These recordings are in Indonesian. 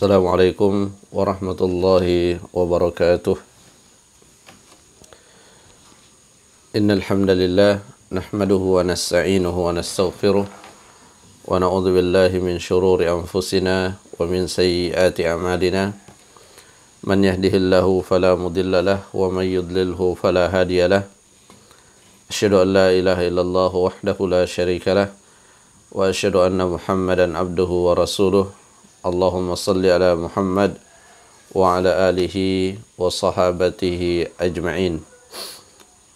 Assalamualaikum warahmatullahi wabarakatuh. Innal hamdalillah nahmaduhu wa nasta'inuhu wa nastaghfiruh wa na'udzu billahi min shururi anfusina wa min sayyiati a'malina. Man yahdihillahu fala mudilla lahu wa man yudlilhu fala hadiya lahu. Asyhadu an la ilaha illallah wahdahu la syarika lahu wa asyhadu anna Muhammadan abduhu wa rasuluh. Allahumma salli ala Muhammad wa ala alihi wa sahabatihi ajma'in.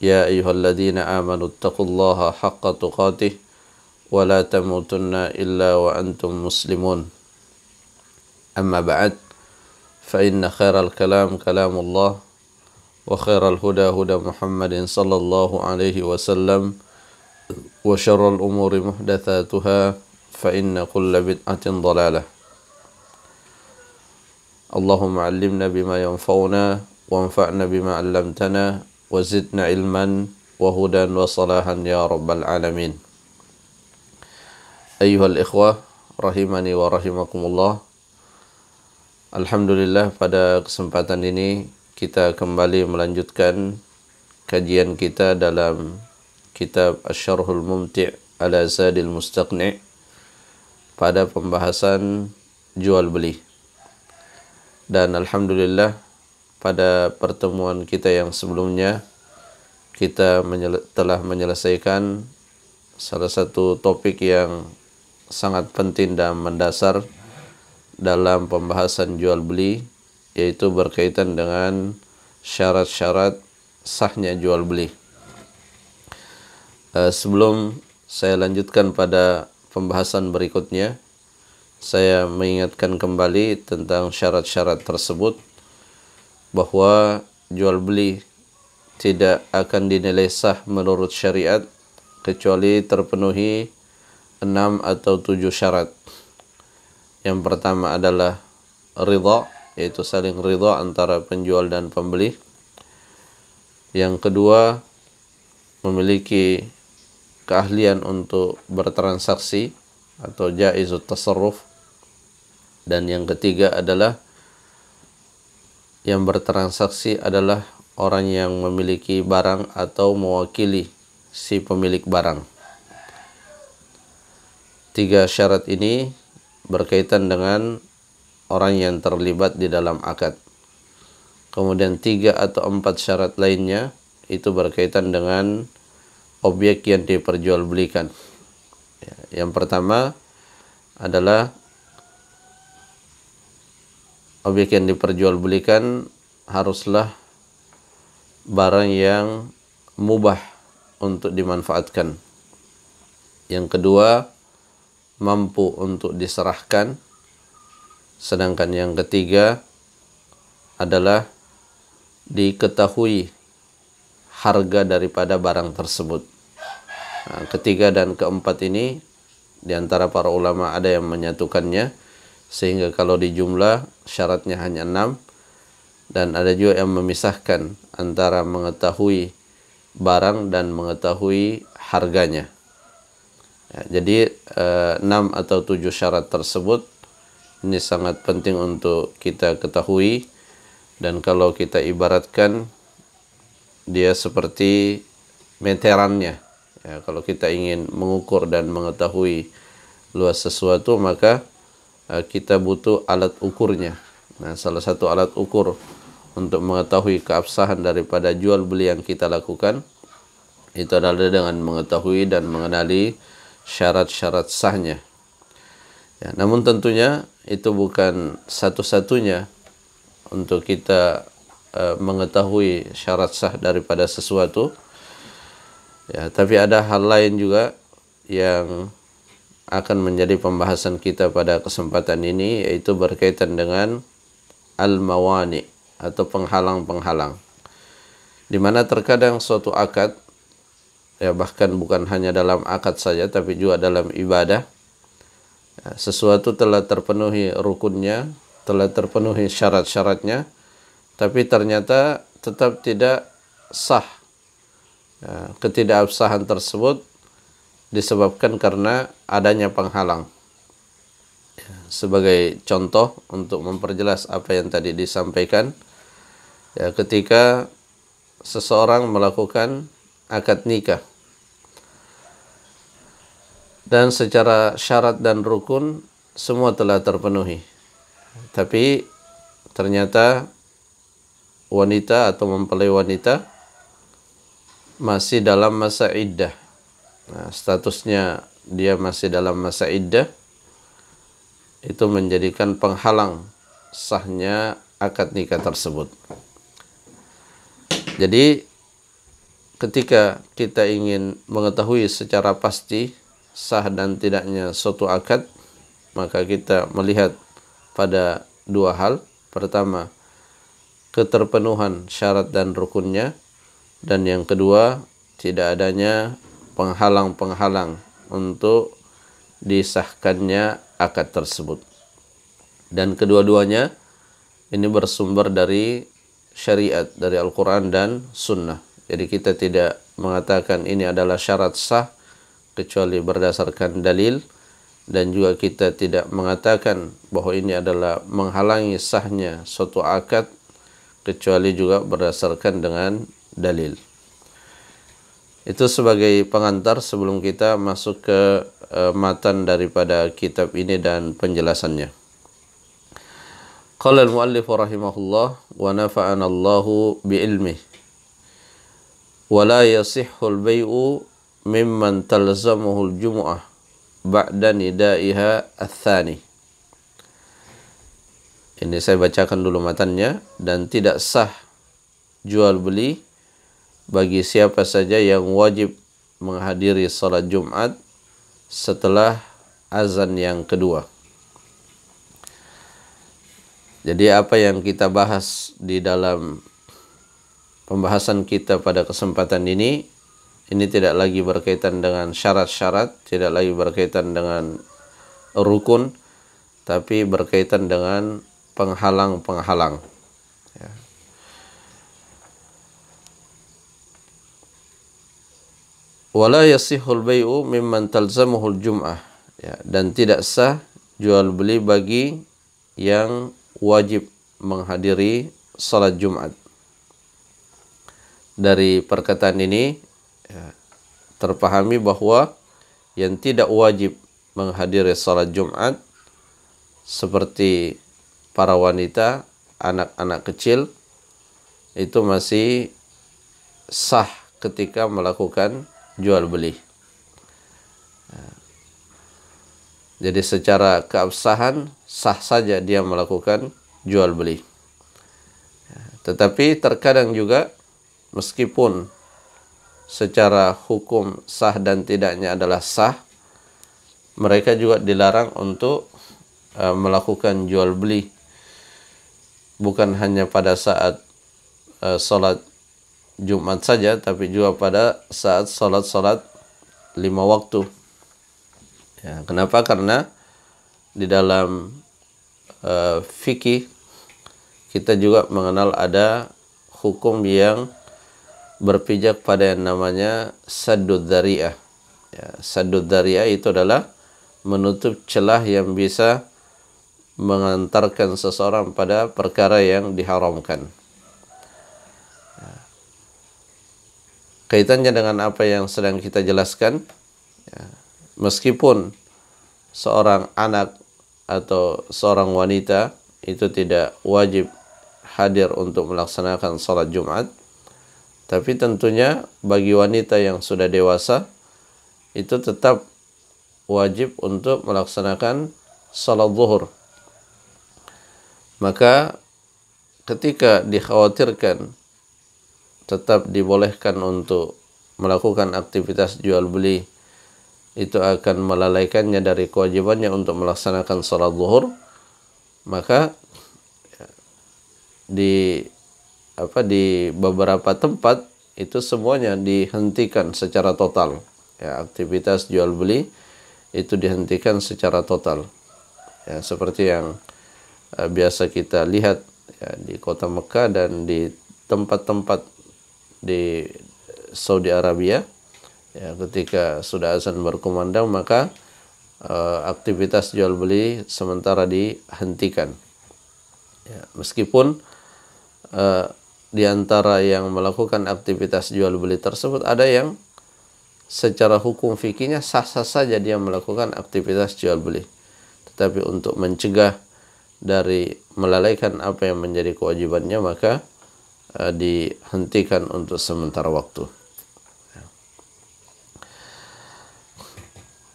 Ya ayyuhalladzina amanu taqullaha haqqa tuqatih wa la tamutunna illa wa antum muslimun. Amma ba'd, fa inna khairal kalam kalamullah wa khairal huda huda Muhammadin sallallahu alaihi wasallam wa syarral umuri muhdatsatuha fa inna kulla bid'atin dhalalah. Allahumma 'allimna bima yanfa'una wanfa'na bima 'allamtana wa zidna ilman wa hudan wa salahan ya rabbal alamin. Ayyuhal ikhwah rahimani wa rahimakumullah. Alhamdulillah, pada kesempatan ini kita kembali melanjutkan kajian kita dalam kitab Asy-Syarhul Mumti' ala Zadil Mustaqni' pada pembahasan jual beli. Dan alhamdulillah, pada pertemuan kita yang sebelumnya kita telah menyelesaikan salah satu topik yang sangat penting dan mendasar dalam pembahasan jual beli, yaitu berkaitan dengan syarat-syarat sahnya jual beli. Sebelum saya lanjutkan pada pembahasan berikutnya, saya mengingatkan kembali tentang syarat-syarat tersebut, bahwa jual beli tidak akan dinilai sah menurut syariat kecuali terpenuhi 6 atau 7 syarat. Yang pertama adalah ridha, yaitu saling ridha antara penjual dan pembeli. Yang kedua, memiliki keahlian untuk bertransaksi atau jaizut tasarruf. Dan yang ketiga adalah yang bertransaksi adalah orang yang memiliki barang atau mewakili si pemilik barang. 3 syarat ini berkaitan dengan orang yang terlibat di dalam akad. Kemudian 3 atau 4 syarat lainnya itu berkaitan dengan objek yang diperjualbelikan. Yang pertama adalah objek yang diperjualbelikan haruslah barang yang mubah untuk dimanfaatkan. Yang kedua, mampu untuk diserahkan. Sedangkan yang ketiga adalah diketahui harga daripada barang tersebut. Nah, ketiga dan keempat ini di antara para ulama ada yang menyatukannya, sehingga kalau dijumlah syaratnya hanya 6, dan ada juga yang memisahkan antara mengetahui barang dan mengetahui harganya. Jadi 6 atau 7 syarat tersebut ini sangat penting untuk kita ketahui, dan kalau kita ibaratkan dia seperti meterannya. Kalau kita ingin mengukur dan mengetahui luas sesuatu, maka kita butuh alat ukurnya. Nah, salah satu alat ukur untuk mengetahui keabsahan daripada jual beli yang kita lakukan itu adalah dengan mengetahui dan mengenali syarat-syarat sahnya. Namun tentunya itu bukan satu-satunya untuk kita mengetahui syarat sah daripada sesuatu. Tapi ada hal lain juga yang akan menjadi pembahasan kita pada kesempatan ini, yaitu berkaitan dengan al-mawani atau penghalang-penghalang. Di mana terkadang suatu akad, bahkan bukan hanya dalam akad saja tapi juga dalam ibadah, sesuatu telah terpenuhi rukunnya, telah terpenuhi syarat-syaratnya, tapi ternyata tetap tidak sah. Ketidakabsahan tersebut disebabkan karena adanya penghalang. Sebagai contoh untuk memperjelas apa yang tadi disampaikan, ya, ketika seseorang melakukan akad nikah dan secara syarat dan rukun semua telah terpenuhi, tapi ternyata wanita atau mempelai wanita masih dalam masa iddah. Nah, statusnya dia masih dalam masa iddah, itu menjadikan penghalang sahnya akad nikah tersebut. Jadi ketika kita ingin mengetahui secara pasti sah dan tidaknya suatu akad, maka kita melihat pada dua hal. Pertama, keterpenuhan syarat dan rukunnya, dan yang kedua, tidak adanya penghalang-penghalang untuk disahkannya akad tersebut. Dan kedua-duanya ini bersumber dari syariat, dari Al-Quran dan Sunnah. Jadi kita tidak mengatakan ini adalah syarat sah kecuali berdasarkan dalil, dan juga kita tidak mengatakan bahwa ini adalah menghalangi sahnya suatu akad kecuali juga berdasarkan dengan dalil. Itu sebagai pengantar sebelum kita masuk ke matan daripada kitab ini dan penjelasannya. Qala al-muallif rahimahullah wa nafa'ana Allahu bi'ilmih wa la yasihhu al-bay'u mimman talzamuhu al-jumu'ah ba'da nida'iha ats-tsani. Ini saya bacakan dulu matannya. Dan tidak sah jual beli bagi siapa saja yang wajib menghadiri salat Jumat setelah azan yang kedua. Jadi apa yang kita bahas di dalam pembahasan kita pada kesempatan ini tidak lagi berkaitan dengan syarat-syarat, tidak lagi berkaitan dengan rukun, tapi berkaitan dengan penghalang-penghalang. Ya. Wala yasihul bai'u mimman talzamuhul jum'ah. Ya, dan tidak sah jual beli bagi yang wajib menghadiri salat Jumat. Dari perkataan ini ya, terpahami bahwa yang tidak wajib menghadiri salat Jumat seperti para wanita, anak-anak kecil, itu masih sah ketika melakukan jual beli. Jadi secara keabsahan sah saja dia melakukan jual beli. Tetapi terkadang juga meskipun secara hukum sah dan tidaknya adalah sah, mereka juga dilarang untuk melakukan jual beli. Bukan hanya pada saat salat Jumat saja, tapi juga pada saat salat-salat 5 waktu. Ya, kenapa? Karena di dalam fikih kita juga mengenal ada hukum yang berpijak pada yang namanya saddud dzari'ah. Ya, saddud dzari'ah itu adalah menutup celah yang bisa mengantarkan seseorang pada perkara yang diharamkan. Ya. Kaitannya dengan apa yang sedang kita jelaskan, ya, meskipun seorang anak atau seorang wanita itu tidak wajib hadir untuk melaksanakan salat Jumat, tapi tentunya bagi wanita yang sudah dewasa itu tetap wajib untuk melaksanakan salat zuhur. Maka ketika dikhawatirkan tetap dibolehkan untuk melakukan aktivitas jual beli, itu akan melalaikannya dari kewajibannya untuk melaksanakan salat zuhur, maka di beberapa tempat itu semuanya dihentikan secara total. Ya, aktivitas jual beli itu dihentikan secara total. Ya, seperti yang biasa kita lihat ya, di kota Mekah dan di tempat-tempat di Saudi Arabia. Ya, ketika sudah azan berkumandang, maka aktivitas jual beli sementara dihentikan. Ya, meskipun di antara yang melakukan aktivitas jual beli tersebut ada yang secara hukum fikihnya sah-sah saja dia melakukan aktivitas jual beli. Tetapi untuk mencegah dari melalaikan apa yang menjadi kewajibannya, maka dihentikan untuk sementara waktu.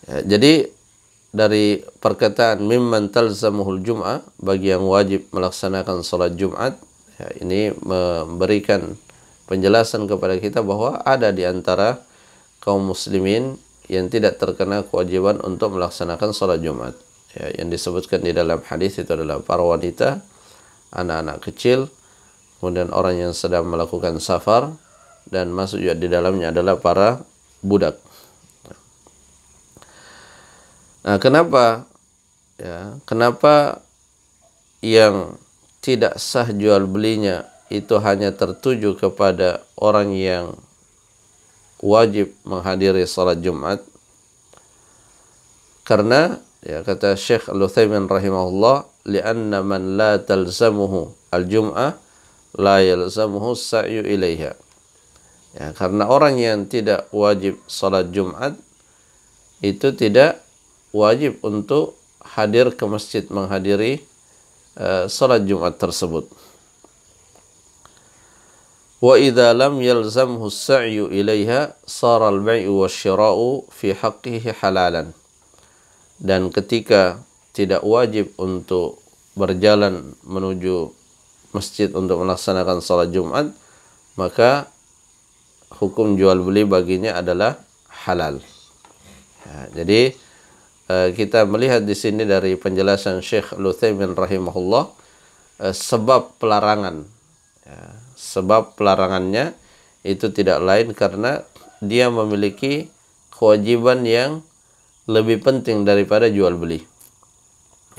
Ya, jadi dari perkataan mimman talzamuhul jum'ah, bagi yang wajib melaksanakan salat Jumat, ya, ini memberikan penjelasan kepada kita bahwa ada di antara kaum muslimin yang tidak terkena kewajiban untuk melaksanakan salat Jumat. Ya, yang disebutkan di dalam hadis itu adalah para wanita, anak-anak kecil, kemudian orang yang sedang melakukan safar, dan masuk juga di dalamnya adalah para budak. Nah, kenapa yang tidak sah jual belinya itu hanya tertuju kepada orang yang wajib menghadiri salat Jumat? Karena ya, kata Syekh Al-Utsaimin rahimahullah, li'anna man la talzamuhu al-jum'ah la yalzamuhu sa'yu ilaiha. Ya, karena orang yang tidak wajib salat Jumat itu tidak wajib untuk hadir ke masjid menghadiri salat Jumat tersebut. Wa idza lam yalzamhu as-sa'yu ilaiha sara al-bai'u wasyira'u fi haqqihi halalan. Dan ketika tidak wajib untuk berjalan menuju masjid untuk melaksanakan salat Jumat, maka hukum jual beli baginya adalah halal. Ya, jadi kita melihat di sini dari penjelasan Syekh Al-Utsaimin rahimahullah, sebab pelarangan, ya, sebab pelarangannya itu tidak lain karena dia memiliki kewajiban yang lebih penting daripada jual beli.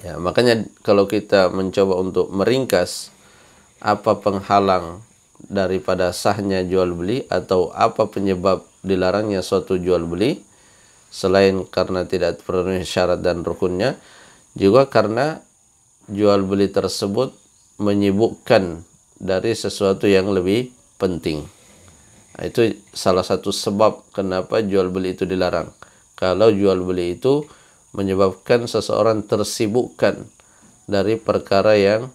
Ya, makanya kalau kita mencoba untuk meringkas apa penghalang daripada sahnya jual beli atau apa penyebab dilarangnya suatu jual beli, selain karena tidak terpenuhi syarat dan rukunnya, juga karena jual beli tersebut menyibukkan dari sesuatu yang lebih penting. Nah, itu salah satu sebab kenapa jual beli itu dilarang. Kalau jual beli itu menyebabkan seseorang tersibukkan dari perkara yang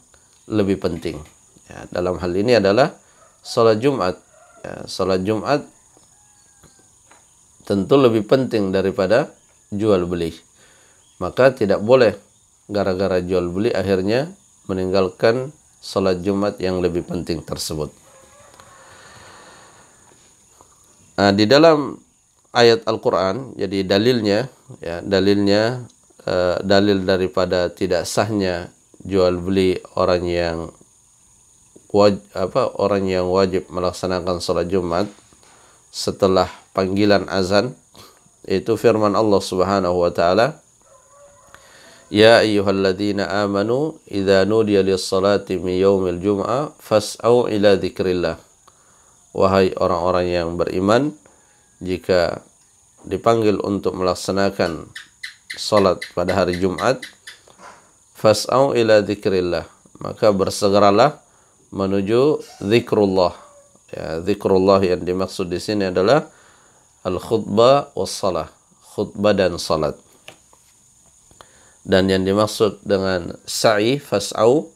lebih penting. Ya, dalam hal ini adalah salat Jumat. Ya, salat Jumat tentu lebih penting daripada jual beli. Maka tidak boleh gara-gara jual beli akhirnya meninggalkan salat Jumat yang lebih penting tersebut. Nah, di dalam ayat Al-Quran, jadi dalilnya, dalil daripada tidak sahnya jual beli orang yang wajib melaksanakan salat Jumat setelah panggilan azan, itu firman Allah Subhanahu wa taala, ya ayyuhalladzina amanu idza nudiya lis-salati min yaumil jum'ah fas'au ila dzikrillah. Wahai orang-orang yang beriman, jika dipanggil untuk melaksanakan salat pada hari Jumat, fas'au ila dzikrillah, maka bersegeralah menuju zikrullah. Ya, zikrullah yang dimaksud di sini adalah al-khutbah was-salah, khutbah dan salat. Dan yang dimaksud dengan sa'i, fas'au,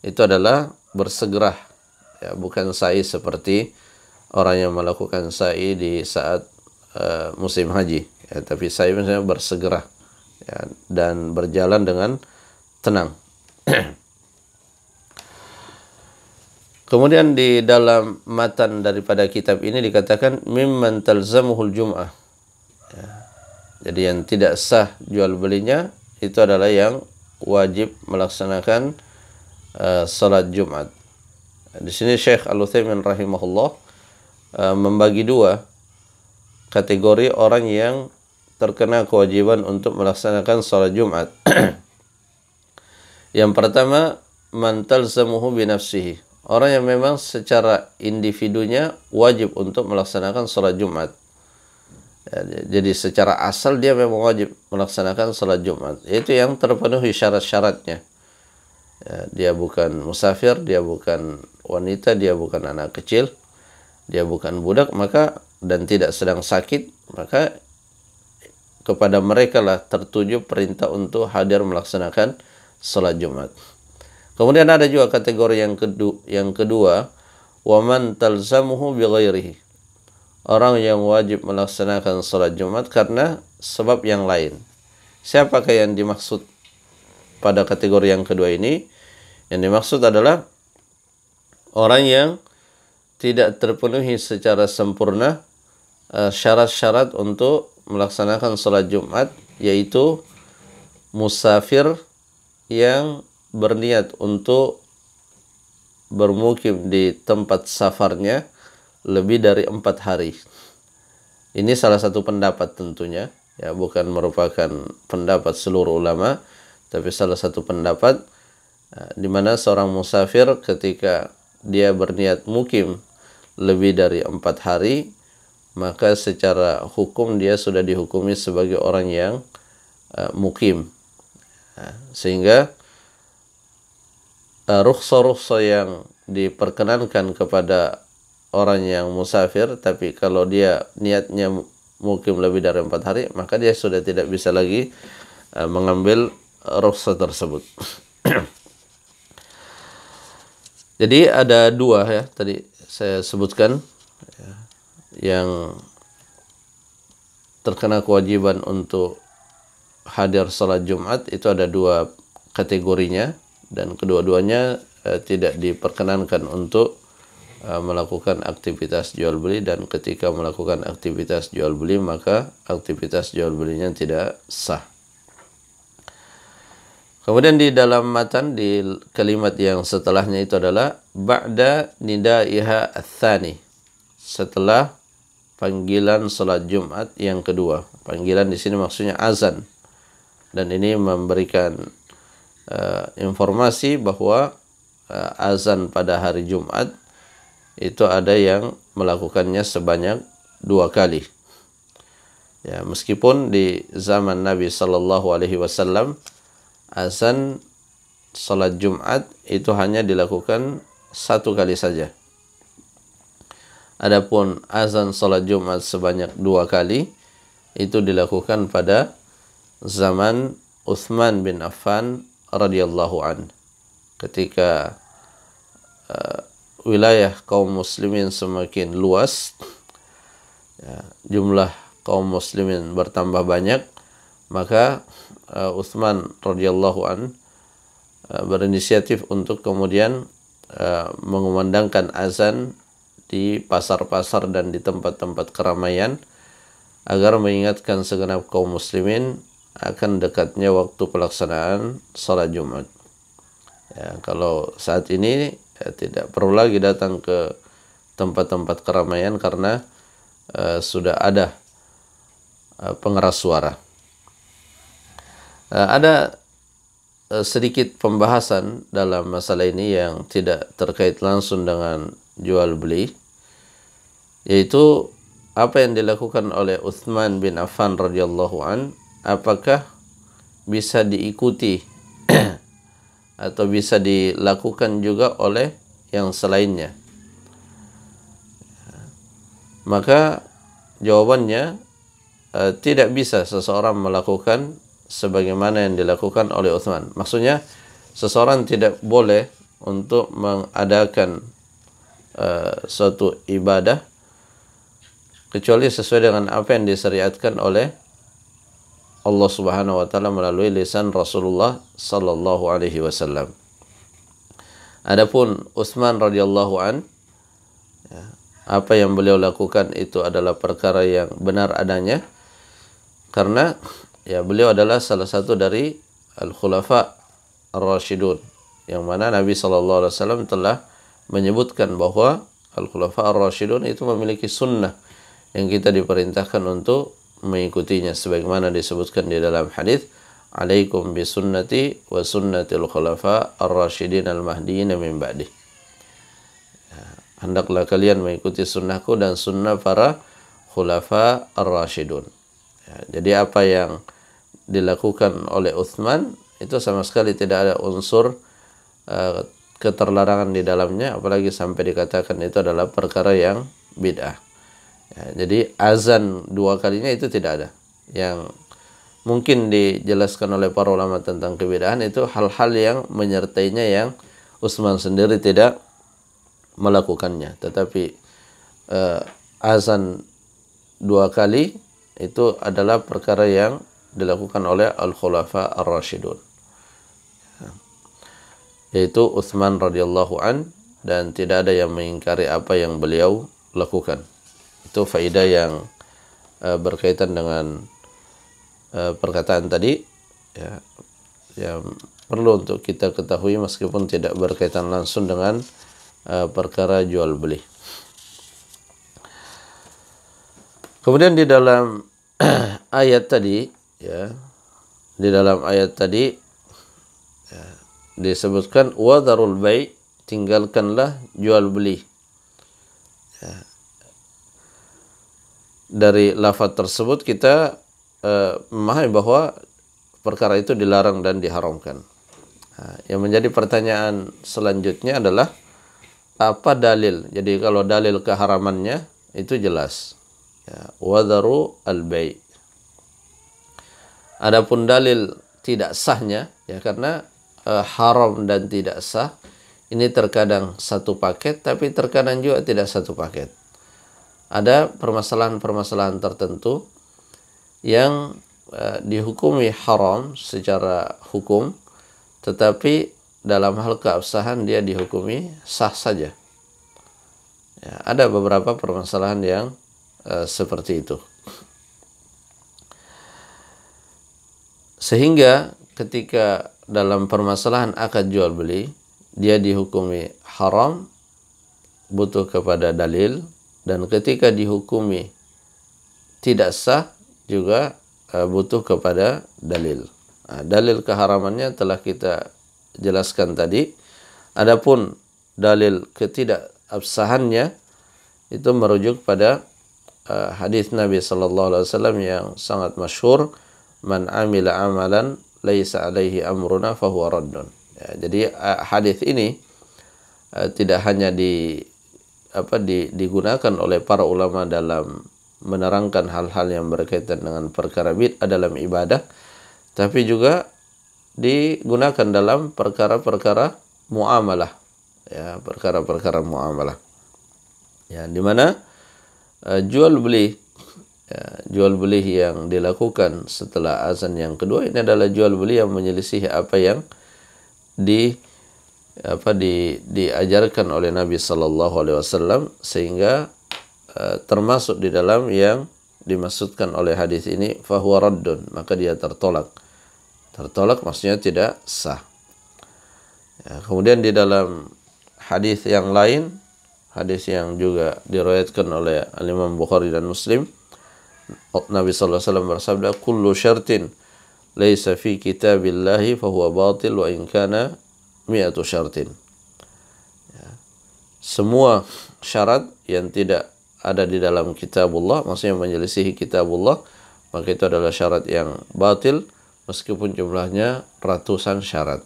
itu adalah bersegera. Ya, bukan sa'i seperti orang yang melakukan sa'i di saat musim haji. Ya, tapi sa'i misalnya bersegera, ya, dan berjalan dengan tenang. Kemudian di dalam matan daripada kitab ini dikatakan mimman talzamuhul jum'ah. Ya, jadi yang tidak sah jual belinya itu adalah yang wajib melaksanakan salat Jumat. Di sini Syekh Al-Utsaimin rahimahullah membagi dua kategori orang yang terkena kewajiban untuk melaksanakan salat Jumat. Yang pertama, man talzamuhu bi nafsihi. Orang yang memang secara individunya wajib untuk melaksanakan salat Jumat. Jadi secara asal dia memang wajib melaksanakan salat Jumat. Itu yang terpenuhi syarat-syaratnya. Ya, dia bukan musafir, dia bukan wanita, dia bukan anak kecil, dia bukan budak, maka dan tidak sedang sakit, maka kepada mereka lah tertuju perintah untuk hadir melaksanakan salat Jumat. Kemudian ada juga kategori yang kedua, waman talzamuhu bighairihi. Orang yang wajib melaksanakan salat Jumat karena sebab yang lain. Siapakah yang dimaksud pada kategori yang kedua ini? Yang dimaksud adalah orang yang tidak terpenuhi secara sempurna syarat-syarat untuk melaksanakan salat Jumat, yaitu musafir yang berniat untuk bermukim di tempat safarnya lebih dari 4 hari. Ini salah satu pendapat tentunya, ya, bukan merupakan pendapat seluruh ulama, tapi salah satu pendapat di mana seorang musafir ketika dia berniat mukim lebih dari 4 hari, maka secara hukum dia sudah dihukumi sebagai orang yang mukim. Sehingga rukhsah-rukhsah yang diperkenankan kepada orang yang musafir, tapi kalau dia niatnya mukim lebih dari 4 hari, maka dia sudah tidak bisa lagi mengambil rukhsah tersebut. Jadi ada dua, ya, tadi saya sebutkan, ya, yang terkena kewajiban untuk hadir salat Jumat. Itu ada dua kategorinya, dan kedua-duanya tidak diperkenankan untuk melakukan aktivitas jual beli, dan ketika melakukan aktivitas jual beli maka aktivitas jual belinya tidak sah. Kemudian di dalam matan di kalimat yang setelahnya itu adalah ba'da nidaiha ats-tsani, setelah panggilan salat Jumat yang kedua. Panggilan di sini maksudnya azan, dan ini memberikan informasi bahwa azan pada hari Jumat itu ada yang melakukannya sebanyak 2 kali. Ya, meskipun di zaman Nabi Sallallahu Alaihi Wasallam azan salat Jumat itu hanya dilakukan 1 kali saja. Adapun azan salat Jumat sebanyak 2 kali itu dilakukan pada zaman Utsman bin Affan radhiyallahu an, ketika wilayah kaum muslimin semakin luas, ya, jumlah kaum muslimin bertambah banyak, maka Utsman radhiyallahu an berinisiatif untuk kemudian mengumandangkan azan di pasar-pasar dan di tempat-tempat keramaian agar mengingatkan segenap kaum muslimin akan dekatnya waktu pelaksanaan salat Jumat. Ya, kalau saat ini tidak perlu lagi datang ke tempat-tempat keramaian karena sudah ada pengeras suara. Ada sedikit pembahasan dalam masalah ini yang tidak terkait langsung dengan jual beli, yaitu apa yang dilakukan oleh Utsman bin Affan radhiyallahu an, apakah bisa diikuti atau bisa dilakukan juga oleh yang selainnya. Maka jawabannya tidak bisa seseorang melakukan sebagaimana yang dilakukan oleh Utsman. Maksudnya seseorang tidak boleh untuk mengadakan suatu ibadah kecuali sesuai dengan apa yang disyariatkan oleh Allah Subhanahu wa taala melalui lisan Rasulullah sallallahu alaihi wasallam. Adapun Utsman radhiyallahu an, ya, apa yang beliau lakukan itu adalah perkara yang benar adanya, karena ya beliau adalah salah satu dari al-khulafa ar-rasyidun, yang mana Nabi sallallahu alaihi wasallam telah menyebutkan bahwa al-khulafa ar-rasyidun itu memiliki sunnah yang kita diperintahkan untuk mengikutinya, sebagaimana disebutkan di dalam hadis, alaikum bi sunnati wa sunnatil khulafa ar-rasyidin al-mahdiyyin min ba'di. Hendaklah kalian mengikuti sunnahku dan sunnah para khulafa ar-rasyidun. Ya, jadi apa yang dilakukan oleh Utsman itu sama sekali tidak ada unsur keterlarangan di dalamnya, apalagi sampai dikatakan itu adalah perkara yang bid'ah. Ya, jadi azan 2 kalinya itu tidak ada. Yang mungkin dijelaskan oleh para ulama tentang kebid'ahan itu hal-hal yang menyertainya yang Utsman sendiri tidak melakukannya. Tetapi azan 2 kali itu adalah perkara yang dilakukan oleh al-khulafa ar-rasyidun, yaitu Utsman radhiyallahu an, dan tidak ada yang mengingkari apa yang beliau lakukan. Itu faedah yang berkaitan dengan perkataan tadi, ya, yang perlu untuk kita ketahui meskipun tidak berkaitan langsung dengan perkara jual beli. Kemudian di dalam ayat tadi, ya, di dalam ayat tadi ya, disebutkan wadharul bai', tinggalkanlah jual beli. Ya. Dari lafaz tersebut kita memahami bahwa perkara itu dilarang dan diharamkan. Nah, yang menjadi pertanyaan selanjutnya adalah apa dalil? Jadi kalau dalil keharamannya itu jelas. Ya, wadharu al-bai'. Adapun dalil tidak sahnya, ya, karena haram dan tidak sah ini terkadang satu paket, tapi terkadang juga tidak satu paket. Ada permasalahan-permasalahan tertentu yang dihukumi haram secara hukum, tetapi dalam hal keabsahan dia dihukumi sah saja. Ya, ada beberapa permasalahan yang seperti itu. Sehingga ketika dalam permasalahan akad jual beli dia dihukumi haram, butuh kepada dalil, dan ketika dihukumi tidak sah juga butuh kepada dalil. Nah, dalil keharamannya telah kita jelaskan tadi. Adapun dalil ketidakabsahannya itu merujuk pada hadis Nabi sallallahu alaihi wasallam yang sangat masyhur, man amila amalan laisa alaihi amruna fahuwa raddun. Ya, jadi hadis ini tidak hanya digunakan oleh para ulama dalam menerangkan hal-hal yang berkaitan dengan perkara bid'ah dalam ibadah, tapi juga digunakan dalam perkara-perkara muamalah, ya, perkara-perkara muamalah, ya, di mana jual beli yang dilakukan setelah azan yang kedua ini adalah jual beli yang menyelisih apa yang diajarkan oleh Nabi sallallahu alaihi wasallam, sehingga termasuk di dalam yang dimaksudkan oleh hadis ini fahuwa raddun, maka dia tertolak. Tertolak maksudnya tidak sah. Ya, kemudian di dalam hadis yang lain, hadis yang juga diriwayatkan oleh Imam Bukhari dan Muslim, Nabi sallallahu alaihi wasallam bersabda, kullu syartin laisa fi kitabillahi fahuwa batil wa in kana mi'atu syartin. Ya. Semua syarat yang tidak ada di dalam kitabullah, maksudnya menyelisihi kitabullah, maka itu adalah syarat yang batil meskipun jumlahnya ratusan syarat.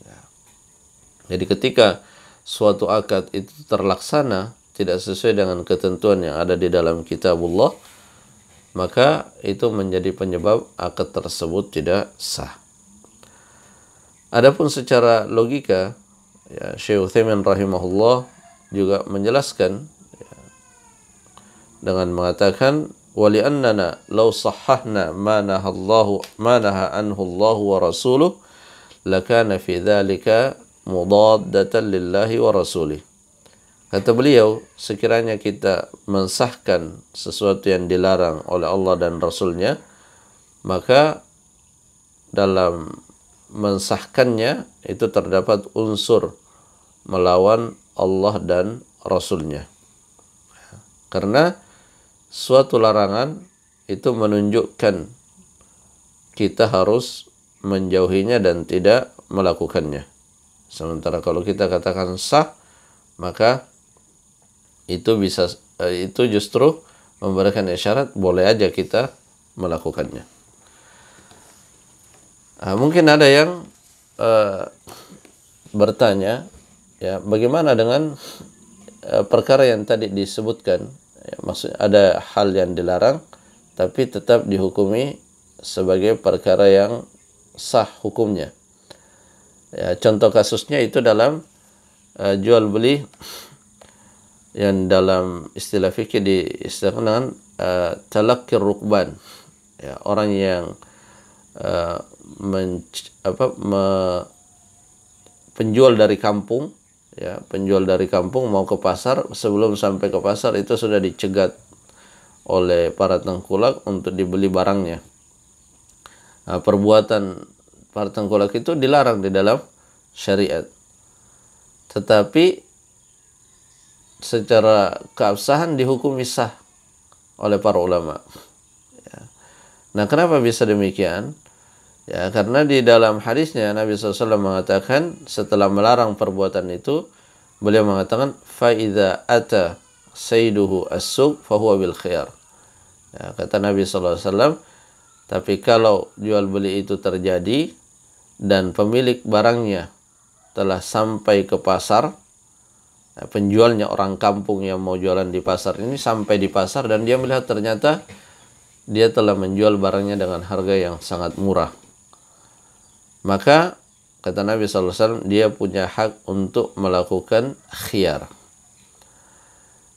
Ya. Jadi ketika suatu akad itu terlaksana tidak sesuai dengan ketentuan yang ada di dalam kitabullah, maka itu menjadi penyebab akad tersebut tidak sah. Adapun secara logika, ya, Syekh Utsaimin rahimahullah juga menjelaskan, ya, dengan mengatakan wali annana law sahhahna ma naha anhu Allah wa rasuluh lakana fi dzalika mudaddatan lillahi wa rasulih. Kata beliau, sekiranya kita mensahkan sesuatu yang dilarang oleh Allah dan Rasulnya, maka dalam mensahkannya itu terdapat unsur melawan Allah dan Rasulnya. Karena suatu larangan itu menunjukkan kita harus menjauhinya dan tidak melakukannya. Sementara kalau kita katakan sah, maka itu justru memberikan isyarat, boleh aja kita melakukannya. Mungkin ada yang bertanya, ya, bagaimana dengan perkara yang tadi disebutkan, ya, maksud ada hal yang dilarang tapi tetap dihukumi sebagai perkara yang sah hukumnya. Ya, contoh kasusnya itu dalam jual beli yang dalam istilah fikih diistilahkan dengan talaqqir rukban. Ya, orang yang penjual dari kampung, ya, penjual dari kampung mau ke pasar, sebelum sampai ke pasar itu sudah dicegat oleh para tengkulak untuk dibeli barangnya. Perbuatan para tengkulak itu dilarang di dalam syariat. Tetapi secara keabsahan dihukumi sah oleh para ulama. Ya. Nah, kenapa bisa demikian? Ya, karena di dalam hadisnya Nabi SAW mengatakan setelah melarang perbuatan itu, beliau mengatakan faida ata sayyiduhu as-suq fahuwa bil khiyar. Ya, kata Nabi SAW, tapi kalau jual beli itu terjadi dan pemilik barangnya telah sampai ke pasar, penjualnya orang kampung yang mau jualan di pasar ini sampai di pasar dan dia melihat ternyata dia telah menjual barangnya dengan harga yang sangat murah, maka kata Nabi SAW, dia punya hak untuk melakukan khiyar.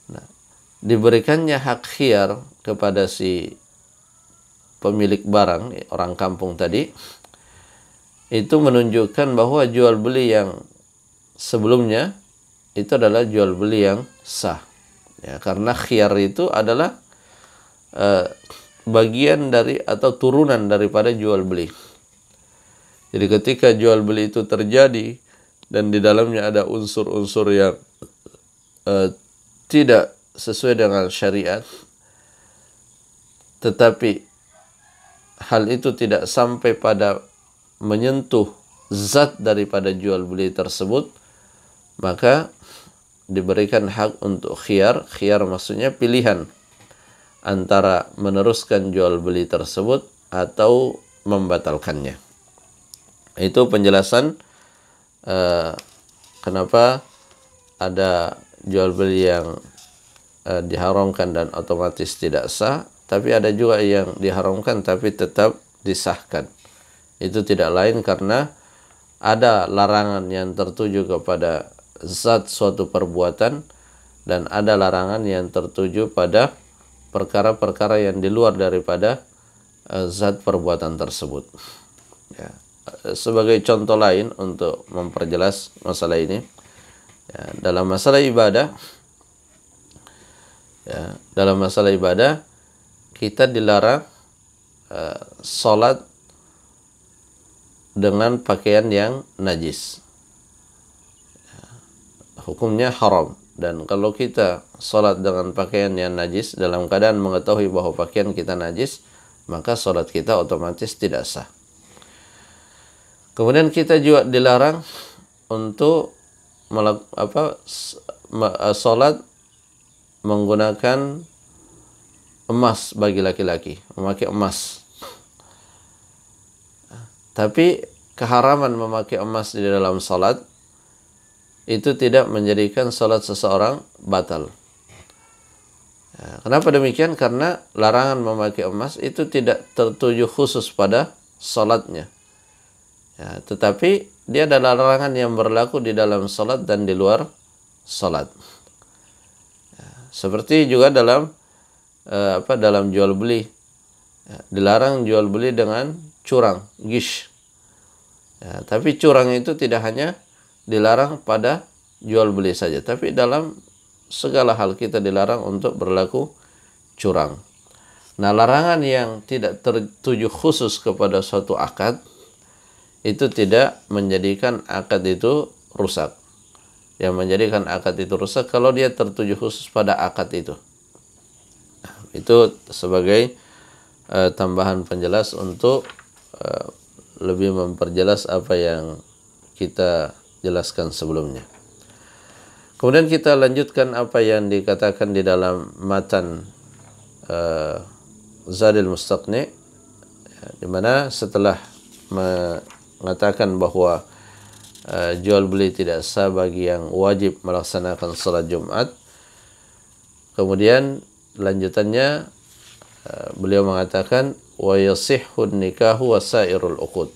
Nah, diberikannya hak khiyar kepada si pemilik barang, orang kampung tadi, itu menunjukkan bahwa jual beli yang sebelumnya itu adalah jual beli yang sah, ya, karena khiyar itu adalah bagian dari atau turunan daripada jual beli. Jadi ketika jual beli itu terjadi dan di dalamnya ada unsur-unsur yang tidak sesuai dengan syariat, tetapi hal itu tidak sampai pada menyentuh zat daripada jual beli tersebut, maka diberikan hak untuk khiyar. Khiyar maksudnya pilihan antara meneruskan jual beli tersebut atau membatalkannya. Itu penjelasan kenapa ada jual beli yang diharamkan dan otomatis tidak sah, tapi ada juga yang diharamkan tapi tetap disahkan. Itu tidak lain karena ada larangan yang tertuju kepada zat suatu perbuatan dan ada larangan yang tertuju pada perkara-perkara yang di luar daripada zat perbuatan tersebut. Ya. Sebagai contoh lain untuk memperjelas masalah ini, ya, dalam masalah ibadah, kita dilarang sholat dengan pakaian yang najis. Hukumnya haram. Dan kalau kita sholat dengan pakaian yang najis dalam keadaan mengetahui bahwa pakaian kita najis, maka sholat kita otomatis tidak sah. Kemudian kita juga dilarang untuk sholat menggunakan emas bagi laki-laki, memakai emas. Tapi keharaman memakai emas di dalam salat itu tidak menjadikan salat seseorang batal. Ya, kenapa demikian? Karena larangan memakai emas itu tidak tertuju khusus pada salatnya. Ya, tetapi dia adalah larangan yang berlaku di dalam salat dan di luar salat. Ya, seperti juga dalam dalam jual beli. Ya, dilarang jual beli dengan curang, gish. Ya, tapi curang itu tidak hanya dilarang pada jual beli saja, tapi dalam segala hal kita dilarang untuk berlaku curang. Nah, larangan yang tidak tertuju khusus kepada suatu akad itu tidak menjadikan akad itu rusak. Yang menjadikan akad itu rusak kalau dia tertuju khusus pada akad itu. Nah, itu sebagai tambahan penjelas untuk lebih memperjelas apa yang kita jelaskan sebelumnya. Kemudian kita lanjutkan apa yang dikatakan di dalam matan Zadul Mustaqni, di mana setelah mengatakan bahwa jual beli tidak sah bagi yang wajib melaksanakan salat Jumat, kemudian lanjutannya beliau mengatakan wa yasihhun nikahu wa sairul uqud,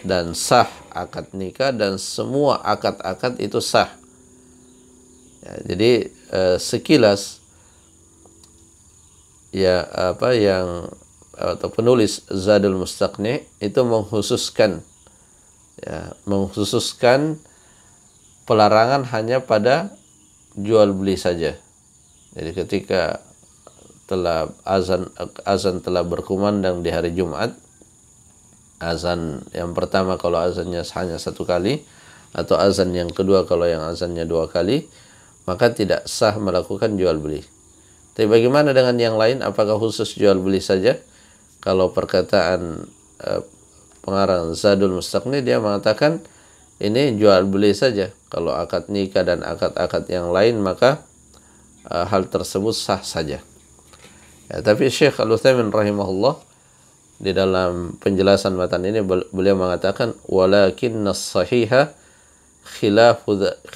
dan sah akad nikah dan semua akad-akad itu sah. Ya, jadi sekilas ya atau penulis Zadul Mustaqni itu mengkhususkan pelarangan hanya pada jual beli saja. Jadi ketika telah azan telah berkumandang di hari Jumat, azan yang pertama kalau azannya hanya satu kali, atau azan yang kedua kalau yang azannya dua kali, maka tidak sah melakukan jual beli. Tapi bagaimana dengan yang lain? Apakah khusus jual beli saja? Kalau perkataan pengarang Zadul Mustaqni, dia mengatakan ini jual beli saja. Kalau akad nikah dan akad-akad yang lain, maka hal tersebut sah saja. Ya, tapi Syekh Al-Utsaimin rahimahullah di dalam penjelasan matan ini beliau mengatakan walakinna as-sahiha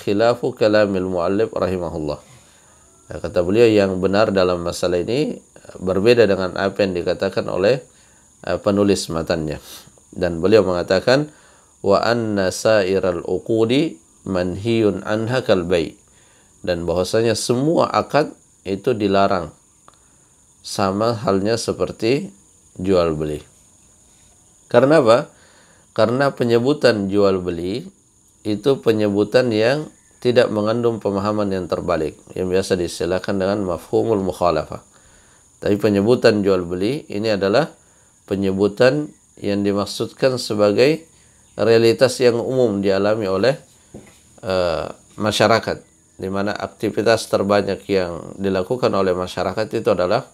khilafu kalamil muallif rahimahullah. Ya, kata beliau yang benar dalam masalah ini berbeda dengan apa yang dikatakan oleh penulis matannya. Dan beliau mengatakan wa anna sa'iral uqudi manhiyun anha kal bai', dan bahwasanya semua akad itu dilarang, sama halnya seperti jual beli. Karena apa? Karena penyebutan jual beli itu penyebutan yang tidak mengandung pemahaman yang terbalik, yang biasa diistilahkan dengan mafhumul mukhalafah. Tapi penyebutan jual beli ini adalah penyebutan yang dimaksudkan sebagai realitas yang umum dialami oleh masyarakat, di mana aktivitas terbanyak yang dilakukan oleh masyarakat itu adalah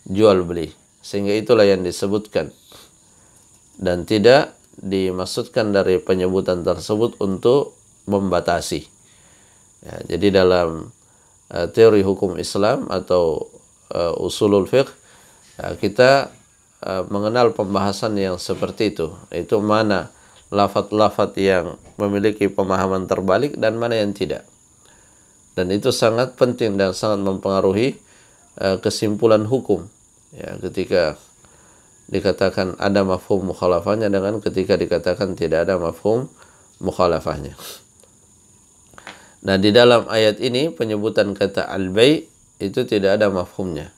jual beli, sehingga itulah yang disebutkan, dan tidak dimaksudkan dari penyebutan tersebut untuk membatasi. Ya, jadi dalam teori hukum Islam atau usulul fiqh, kita mengenal pembahasan yang seperti itu mana lafaz-lafaz yang memiliki pemahaman terbalik dan mana yang tidak. Dan itu sangat penting dan sangat mempengaruhi kesimpulan hukum. Ya, ketika dikatakan ada mafhum mukhalafahnya dengan ketika dikatakan tidak ada mafhum mukhalafahnya. Nah, di dalam ayat ini penyebutan kata al-bai' itu tidak ada mafhumnya.